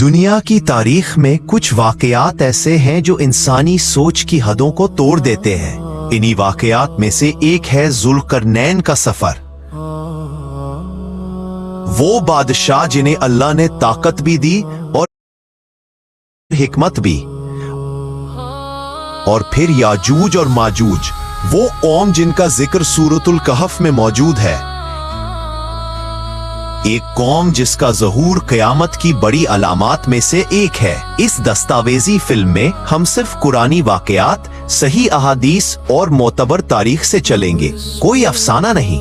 دنیا کی تاریخ میں کچھ واقعات ایسے ہیں جو انسانی سوچ کی حدوں کو توڑ دیتے ہیں۔ انہی واقعات میں سے ایک ہے ذوالقرنین کا سفر۔ وہ بادشاہ جنہیں اللہ نے طاقت بھی دی اور حکمت بھی، اور پھر یاجوج اور ماجوج، وہ قوم جن کا ذکر سورۃ الکہف میں موجود ہے۔ ایک قوم جس کا ظہور قیامت کی بڑی علامات میں سے ایک ہے۔ اس دستاویزی فلم میں ہم صرف قرآنی واقعات، صحیح احادیث اور معتبر تاریخ سے چلیں گے، کوئی افسانہ نہیں۔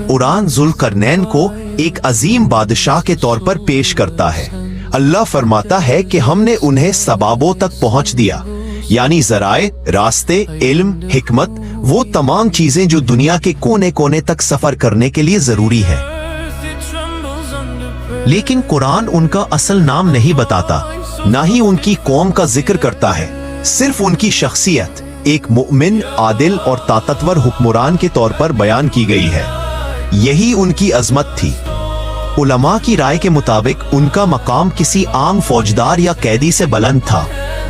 قرآن ذوالقرنین کو ایک عظیم بادشاہ کے طور پر پیش کرتا ہے۔ اللہ فرماتا ہے کہ ہم نے انہیں سبابوں تک پہنچ دیا، یعنی ذرائع، راستے، علم، حکمت، وہ تمام چیزیں جو دنیا کے کونے کونے تک سفر کرنے کے لیے ضروری ہے۔ لیکن قرآن ان کا اصل نام نہیں بتاتا، نہ ہی ان کی قوم کا ذکر کرتا ہے، صرف ان کی شخصیت ایک مؤمن، عادل اور طاقتور حکمران کے طور پر بیان کی گئی ہے۔ یہی ان کی عظمت تھی۔ علماء کی رائے کے مطابق ان کا مقام کسی عام فوجدار یا قیدی سے بلند تھا،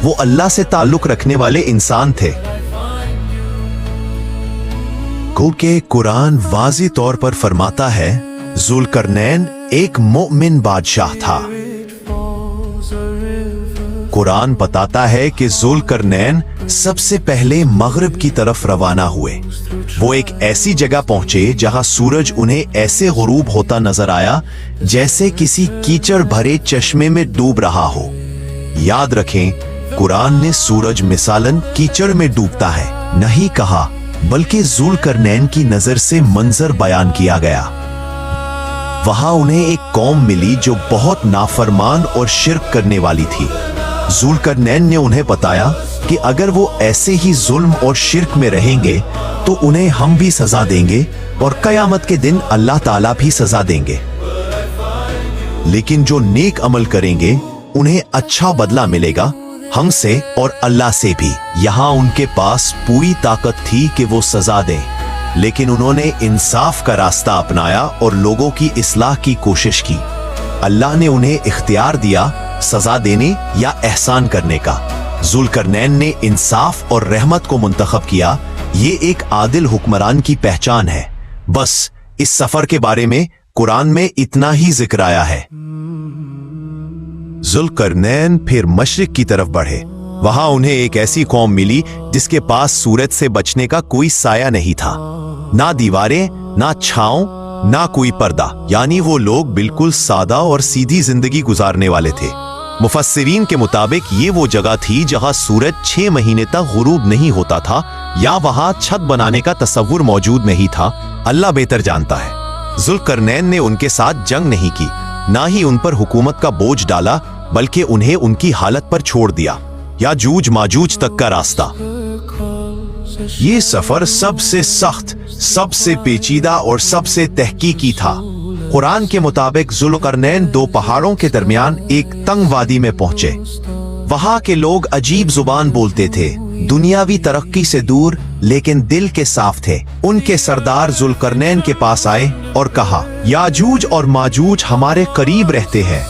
وہ اللہ سے تعلق رکھنے والے انسان تھے۔ کیونکہ قرآن واضح طور پر فرماتا ہے ذوالقرنین ایک مومن بادشاہ تھا۔ قرآن بتاتا ہے کہ ذوالقرنین سب سے پہلے مغرب کی طرف روانہ ہوئے۔ وہ ایک ایسی جگہ پہنچے جہاں سورج انہیں ایسے غروب ہوتا نظر آیا جیسے کسی کیچڑ بھرے چشمے میں ڈوب رہا ہو۔ یاد رکھیں، قرآن نے سورج مثالاً کیچڑ میں ڈوبتا ہے نہیں کہا، بلکہ ذوالقرنین کی نظر سے منظر بیان کیا گیا۔ وہاں انہیں ایک قوم ملی جو بہت نافرمان اور شرک کرنے والی تھی۔ ذوالقرنین نے انہیں بتایا کہ اگر وہ ایسے ہی ظلم اور شرک میں رہیں گے تو انہیں ہم بھی سزا دیں گے، اور قیامت کے دن اللہ تعالیٰ بھی سزا دیں گے۔ لیکن جو نیک عمل کریں گے انہیں اچھا بدلہ ملے گا، ہم سے اور اللہ سے بھی۔ یہاں ان کے پاس پوری طاقت تھی کہ وہ سزا دیں، لیکن انہوں نے انصاف کا راستہ اپنایا اور لوگوں کی اصلاح کی کوشش کی۔ اللہ نے انہیں اختیار دیا سزا دینے یا احسان کرنے کا۔ ذوالقرنین نے انصاف اور رحمت کو منتخب کیا۔ یہ ایک عادل حکمران کی پہچان ہے۔ بس اس سفر کے بارے میں قرآن میں اتنا ہی ذکر آیا ہے۔ ذوالقرنین پھر مشرق کی طرف بڑھے۔ وہاں انہیں ایک ایسی قوم ملی جس کے پاس سورج سے بچنے کا کوئی سایہ نہیں تھا، نہ دیواریں، نہ چھاؤں، نہ کوئی پردہ، یعنی وہ لوگ بالکل سادہ اور سیدھی زندگی گزارنے والے تھے۔ مفسرین کے مطابق یہ وہ جگہ تھی جہاں سورج 6 مہینے تک غروب نہیں ہوتا تھا، یا وہاں چھت بنانے کا تصور موجود نہیں تھا، اللہ بہتر جانتا ہے۔ ذوالقرنین نے ان کے ساتھ جنگ نہیں کی، نہ ہی ان پر حکومت کا بوجھ ڈالا، بلکہ انہیں ان کی حالت پر چھوڑ دیا۔ یاجوج ماجوج تک کا راستہ۔ یہ سفر سب سے سخت، سب سے پیچیدہ اور سب سے تحقیقی تھا۔ قرآن کے مطابق ذوالقرنین 2 پہاڑوں کے درمیان ایک تنگ وادی میں پہنچے۔ وہاں کے لوگ عجیب زبان بولتے تھے، دنیاوی ترقی سے دور لیکن دل کے صاف تھے۔ ان کے سردار ذوالقرنین کے پاس آئے اور کہا، یاجوج اور ماجوج ہمارے قریب رہتے ہیں،